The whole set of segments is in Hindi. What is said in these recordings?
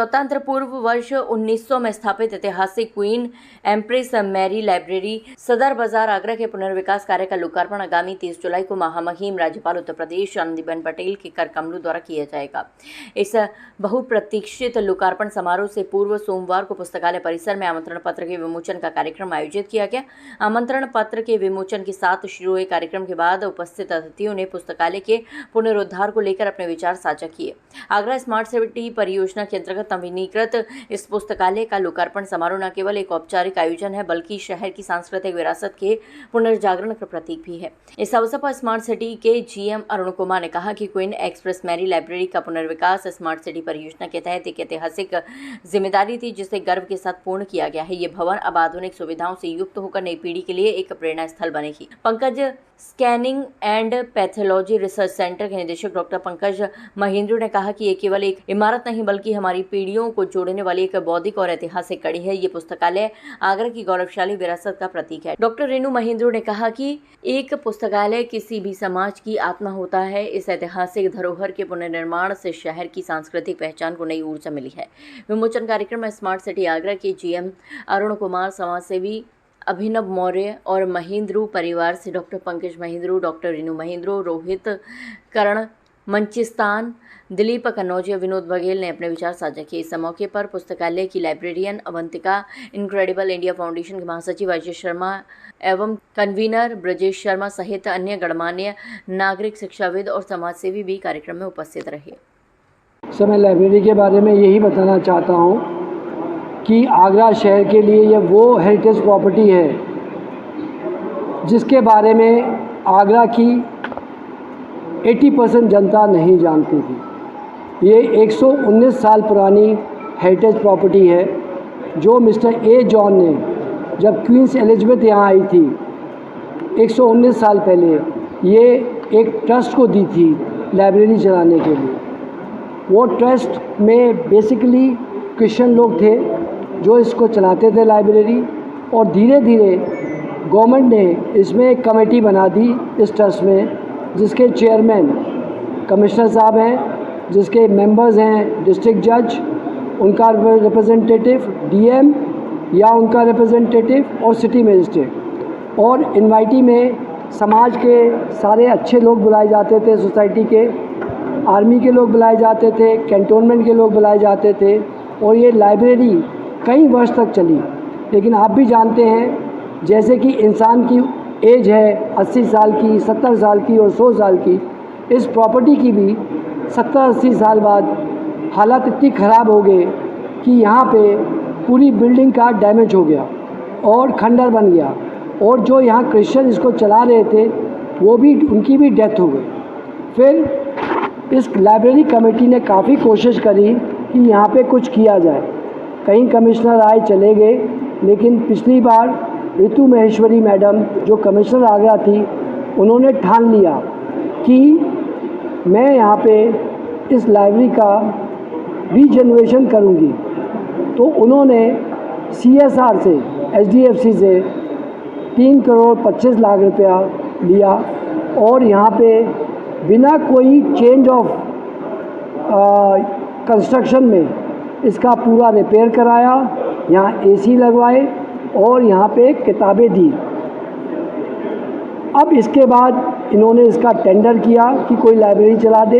स्वतंत्र पूर्व वर्ष 1900 में स्थापित ऐतिहासिक क्वीन एम्प्रेस मैरी लाइब्रेरी सदर बाजार आगरा के पुनर्विकास कार्य का लोकार्पण आगामी 30 जुलाई को महामहिम राज्यपाल उत्तर प्रदेश आनंदीबेन पटेल के कर कमलों द्वारा किया जाएगा। इस बहुप्रतीक्षित लोकार्पण समारोह से पूर्व सोमवार को पुस्तकालय परिसर में आमंत्रण पत्र के विमोचन का कार्यक्रम आयोजित किया गया। आमंत्रण पत्र के विमोचन के साथ शुरू हुए कार्यक्रम के बाद उपस्थित अतिथियों ने पुस्तकालय के पुनरुद्धार को लेकर अपने विचार साझा किए। आगरा स्मार्ट सिटी परियोजना के अंतर्गत नवीनीकृत इस पुस्तकालय का लोकार्पण समारोह न केवल एक औपचारिक आयोजन है बल्कि शहर की सांस्कृतिक विरासत के पुनर्जागरण का प्रतीक भी है। इस अवसर पर स्मार्ट सिटी के जीएम अरुण कुमार ने कहा कि क्वीन एक्सप्रेस मैरी लाइब्रेरी का पुनर्विकास स्मार्ट सिटी परियोजना के तहत एक ऐतिहासिक जिम्मेदारी थी जिसे गर्व के साथ पूर्ण किया गया है। ये भवन अब आधुनिक सुविधाओं से युक्त होकर नई पीढ़ी के लिए एक प्रेरणा स्थल बनेगी। Pankaj scanning and pathology research centre के निदेशक डॉक्टर पंकज महेंद्र ने कहा कि ये केवल एक इमारत नहीं बल्कि हमारी पीढ़ियों को जोड़ने वाली एक बौद्धिक और ऐतिहासिक कड़ी है। ये पुस्तकालय आगरा की गौरवशाली विरासत का प्रतीक है। डॉक्टर रेणु महेंद्र ने कहा कि एक पुस्तकालय किसी भी समाज की आत्मा होता है। इस ऐतिहासिक धरोहर के पुनर्निर्माण से शहर की सांस्कृतिक पहचान को नई ऊर्जा मिली है। विमोचन कार्यक्रम में स्मार्ट सिटी आगरा के जीएम अरुण कुमार, समाजसेवी अभिनव मौर्य और महेंद्रू परिवार से डॉक्टर पंकज महेंद्रू, डॉक्टर रेणु महेंद्रू, रोहित करण मंचिस्तान, दिलीप कन्नौजिया, विनोद बघेल ने अपने विचार साझा किए। इस मौके पर पुस्तकालय की librarian Avantika, incredible India foundation के महासचिव अजय शर्मा एवं कन्वीनर ब्रजेश शर्मा सहित अन्य गणमान्य नागरिक, शिक्षाविद और समाजसेवी भी कार्यक्रम में उपस्थित रहे। सर, मैं लाइब्रेरी के बारे में यही बताना चाहता हूँ कि आगरा शहर के लिए यह वो हेरिटेज प्रॉपर्टी है जिसके बारे में आगरा की 80% जनता नहीं जानती थी। ये 119 साल पुरानी हेरिटेज प्रॉपर्टी है जो मिस्टर ए जॉन ने जब क्वींस एलिजाबेथ यहाँ आई थी 119 साल पहले ये एक ट्रस्ट को दी थी लाइब्रेरी चलाने के लिए। वो ट्रस्ट में बेसिकली क्रिश्चियन लोग थे जो इसको चलाते थे लाइब्रेरी, और धीरे धीरे गवर्नमेंट ने इसमें एक कमेटी बना दी इस ट्रस्ट में जिसके चेयरमैन कमिश्नर साहब हैं, जिसके मेंबर्स हैं डिस्ट्रिक्ट जज, उनका रिप्रेजेंटेटिव डीएम या उनका रिप्रेजेंटेटिव और सिटी मजिस्ट्रेट, और इनवाइटी में समाज के सारे अच्छे लोग बुलाए जाते थे, सोसाइटी के, आर्मी के लोग बुलाए जाते थे, कैंटोनमेंट के लोग बुलाए जाते थे, और ये लाइब्रेरी कई वर्ष तक चली। लेकिन आप भी जानते हैं जैसे कि इंसान की एज है 80 साल की, 70 साल की और 100 साल की, इस प्रॉपर्टी की भी 70-80 साल बाद हालात इतनी ख़राब हो गए कि यहाँ पे पूरी बिल्डिंग का डैमेज हो गया और खंडर बन गया, और जो यहाँ क्रिश्चियन इसको चला रहे थे वो भी, उनकी भी डेथ हो गई। फिर इस लाइब्रेरी कमेटी ने काफ़ी कोशिश करी कि यहाँ पे कुछ किया जाए। कई कमिश्नर आए चले गए, लेकिन पिछली बार ऋतु महेश्वरी मैडम जो कमिश्नर आगरा थी उन्होंने ठान लिया कि मैं यहाँ पे इस लाइब्रेरी का रीजनरेशन करूँगी। तो उन्होंने CSR से, HDFC से 3 करोड़ 25 लाख रुपया लिया और यहाँ पे बिना कोई चेंज ऑफ कंस्ट्रक्शन में इसका पूरा रिपेयर कराया, यहाँ AC लगवाए और यहाँ पे किताबें दी। अब इसके बाद इन्होंने इसका टेंडर किया कि कोई लाइब्रेरी चला दे,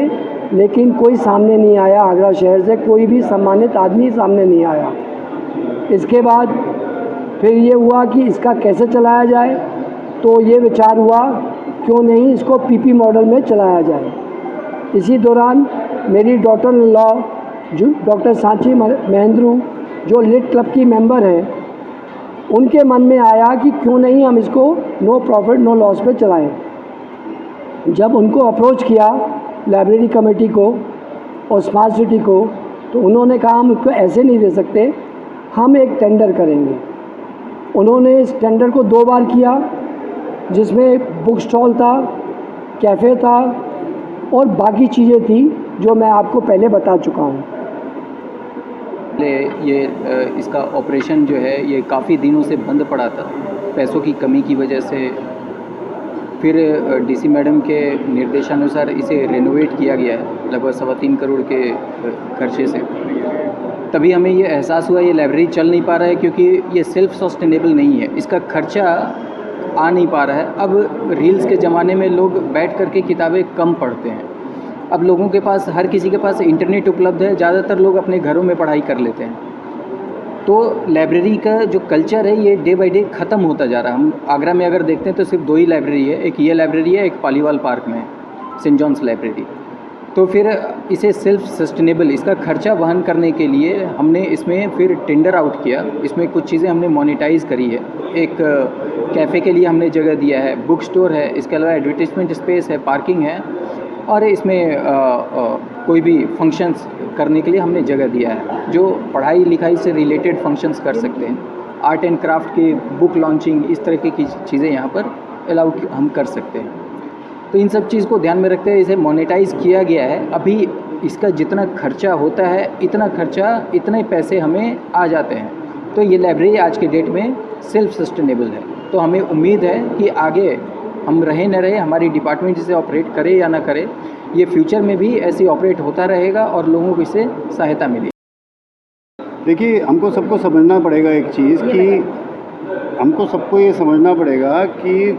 लेकिन कोई सामने नहीं आया। आगरा शहर से कोई भी सम्मानित आदमी सामने नहीं आया। इसके बाद फिर ये हुआ कि इसका कैसे चलाया जाए, तो ये विचार हुआ क्यों नहीं इसको PP मॉडल में चलाया जाए। इसी दौरान मेरी डॉटर इन लॉ जो डॉक्टर सांची महेंद्रू जो लिट क्लब की मेंबर हैं, उनके मन में आया कि क्यों नहीं हम इसको नो प्रॉफिट नो लॉस पे चलाएं। जब उनको अप्रोच किया लाइब्रेरी कमेटी को और स्मार्ट सिटी को, तो उन्होंने कहा हम इसको ऐसे नहीं दे सकते, हम एक टेंडर करेंगे। उन्होंने इस टेंडर को 2 बार किया जिसमें बुक स्टॉल था, कैफ़े था और बाकी चीज़ें थी जो मैं आपको पहले बता चुका हूँ। ये इसका ऑपरेशन जो है ये काफ़ी दिनों से बंद पड़ा था पैसों की कमी की वजह से। फिर DC मैडम के निर्देशानुसार इसे रेनोवेट किया गया है लगभग 3.25 करोड़ के खर्चे से। तभी हमें ये एहसास हुआ ये लाइब्रेरी चल नहीं पा रहा है, क्योंकि ये सेल्फ सस्टेनेबल नहीं है, इसका खर्चा आ नहीं पा रहा है। अब रील्स के ज़माने में लोग बैठ कर के किताबें कम पढ़ते हैं। अब लोगों के पास, हर किसी के पास इंटरनेट उपलब्ध है, ज़्यादातर लोग अपने घरों में पढ़ाई कर लेते हैं। तो लाइब्रेरी का जो कल्चर है ये डे बाय डे ख़त्म होता जा रहा है। हम आगरा में अगर देखते हैं तो सिर्फ 2 ही लाइब्रेरी है, एक ये लाइब्रेरी है, एक पालीवाल पार्क में सेंट जॉन्स लाइब्रेरी। तो फिर इसे सेल्फ सस्टेनेबल, इसका खर्चा वहन करने के लिए हमने इसमें फिर टेंडर आउट किया। इसमें कुछ चीज़ें हमने मोनेटाइज़ करी है। एक कैफ़े के लिए हमने जगह दिया है, बुक स्टोर है, इसके अलावा एडवर्टाइजमेंट स्पेस है, पार्किंग है, और इसमें कोई भी फंक्शंस करने के लिए हमने जगह दिया है, जो पढ़ाई लिखाई से रिलेटेड फंक्शंस कर सकते हैं। आर्ट एंड क्राफ्ट के, बुक लॉन्चिंग, इस तरह की चीज़ें यहाँ पर अलाउ हम कर सकते हैं। तो इन सब चीज़ को ध्यान में रखते हुए इसे मोनेटाइज़ किया गया है। अभी इसका जितना खर्चा होता है, इतना खर्चा, इतने पैसे हमें आ जाते हैं। तो ये लाइब्रेरी आज के डेट में सेल्फ सस्टेनेबल है। तो हमें उम्मीद है कि आगे हम रहे न रहे, हमारी डिपार्टमेंट इसे ऑपरेट करे या ना करे, ये फ्यूचर में भी ऐसे ऑपरेट होता रहेगा और लोगों को इससे सहायता मिलेगी। देखिए, हमको सबको समझना पड़ेगा एक चीज़ कि हमको सबको ये समझना पड़ेगा कि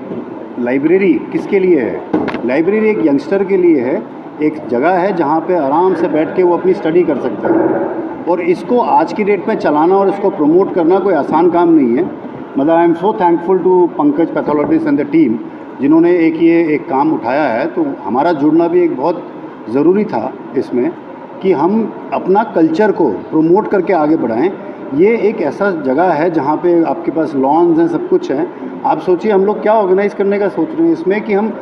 लाइब्रेरी किसके लिए है। लाइब्रेरी एक यंगस्टर के लिए है, एक जगह है जहाँ पे आराम से बैठ के वो अपनी स्टडी कर सकता है। और इसको आज की डेट में चलाना और इसको प्रमोट करना कोई आसान काम नहीं है। मतलब I am so thankful to Pankaj pathologist and the team, जिन्होंने एक काम उठाया है। तो हमारा जुड़ना भी एक बहुत ज़रूरी था इसमें, कि हम अपना कल्चर को प्रमोट करके आगे बढ़ाएं। ये एक ऐसा जगह है जहाँ पे आपके पास लॉन्स हैं, सब कुछ है। आप सोचिए हम लोग क्या ऑर्गेनाइज़ करने का सोच रहे हैं इसमें, कि हम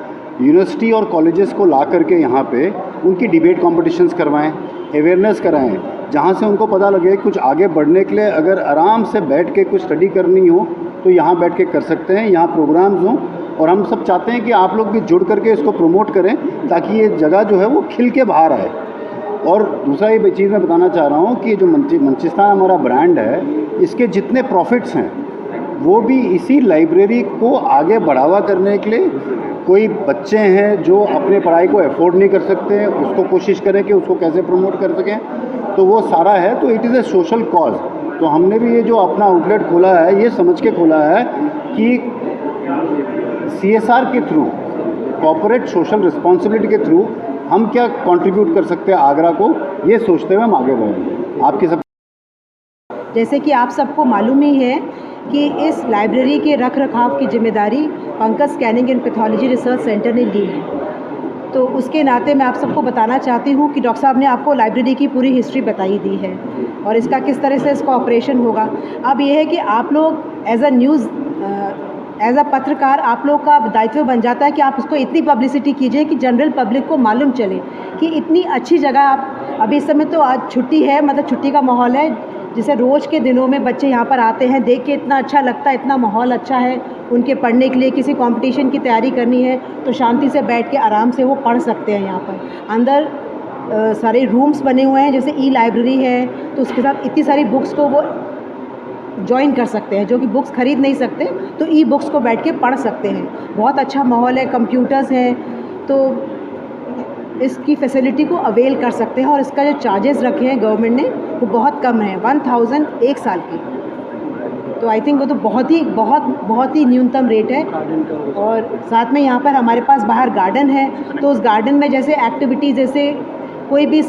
यूनिवर्सिटी और कॉलेजेस को ला करके यहाँ पे उनकी डिबेट कॉम्पिटिशन्स करवाएं, अवेयरनेस कराएं, जहाँ से उनको पता लगे कुछ आगे बढ़ने के लिए अगर आराम से बैठ के कुछ स्टडी करनी हो तो यहाँ बैठ के कर सकते हैं, यहाँ प्रोग्राम्स हों। और हम सब चाहते हैं कि आप लोग भी जुड़ करके इसको प्रमोट करें, ताकि ये जगह जो है वो खिल के बाहर आए। और दूसरा ये चीज़ मैं बताना चाह रहा हूँ कि जो मंचिस्तान हमारा ब्रांड है, इसके जितने प्रॉफिट्स हैं वो भी इसी लाइब्रेरी को आगे बढ़ावा करने के लिए, कोई बच्चे हैं जो अपने पढ़ाई को अफोर्ड नहीं कर सकते हैं, उसको कोशिश करें कि उसको कैसे प्रमोट कर सकें, तो वो सारा है। तो it is a social cause. तो हमने भी ये जो अपना आउटलेट खोला है, ये समझ के खोला है कि CSR के थ्रू, कॉर्पोरेट सोशल रिस्पॉन्सिबिलिटी के थ्रू हम क्या कंट्रीब्यूट कर सकते हैं आगरा को, ये सोचते हुए हम आगे बढ़ेंगे। आपके सब, जैसे कि आप सबको मालूम ही है कि इस लाइब्रेरी के रख रखाव की जिम्मेदारी Pankaj scanning and pathology research centre ने ली है। तो उसके नाते मैं आप सबको बताना चाहती हूँ कि डॉक्टर साहब ने आपको लाइब्रेरी की पूरी हिस्ट्री बताई दी है और इसका किस तरह से इसका ऑपरेशन होगा। अब ये है कि आप लोग एज अ पत्रकार, आप लोग का दायित्व बन जाता है कि आप उसको इतनी पब्लिसिटी कीजिए कि जनरल पब्लिक को मालूम चले कि इतनी अच्छी जगह। आप अभी इस समय तो आज छुट्टी है, मतलब छुट्टी का माहौल है, जिसे रोज़ के दिनों में बच्चे यहाँ पर आते हैं, देख के इतना अच्छा लगता है, इतना माहौल अच्छा है उनके पढ़ने के लिए। किसी कंपटीशन की तैयारी करनी है तो शांति से बैठ के आराम से वो पढ़ सकते हैं। यहाँ पर अंदर सारे रूम्स बने हुए हैं, जैसे ई लाइब्रेरी है, तो उसके साथ इतनी सारी बुक्स को वो ज्वाइन कर सकते हैं। जो कि बुक्स खरीद नहीं सकते तो ई बुक्स को बैठ के पढ़ सकते हैं। बहुत अच्छा माहौल है, कंप्यूटर्स हैं, तो इसकी फैसिलिटी को अवेल कर सकते हैं। और इसका जो चार्जेस रखे हैं गवर्नमेंट ने वो बहुत कम है, 1000 एक साल की। तो आई थिंक वो तो बहुत ही न्यूनतम रेट है। और साथ में यहाँ पर हमारे पास बाहर गार्डन है, तो उस गार्डन में जैसे एक्टिविटीज़, जैसे कोई भी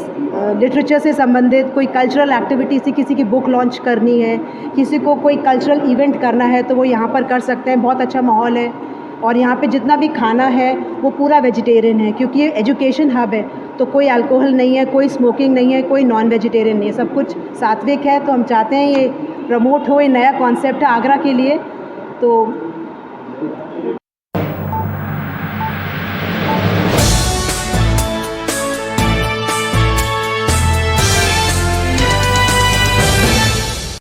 लिटरेचर से संबंधित कोई कल्चरल एक्टिविटी, से किसी की बुक लॉन्च करनी है, किसी को कोई कल्चरल इवेंट करना है, तो वो यहाँ पर कर सकते हैं। बहुत अच्छा माहौल है। और यहाँ पे जितना भी खाना है वो पूरा वेजिटेरियन है, क्योंकि ये एजुकेशन हब है। तो कोई अल्कोहल नहीं है, कोई स्मोकिंग नहीं है, कोई नॉन वेजिटेरियन नहीं है, सब कुछ सात्विक है। तो हम चाहते हैं ये प्रमोट हो, ये नया कॉन्सेप्ट है आगरा के लिए। तो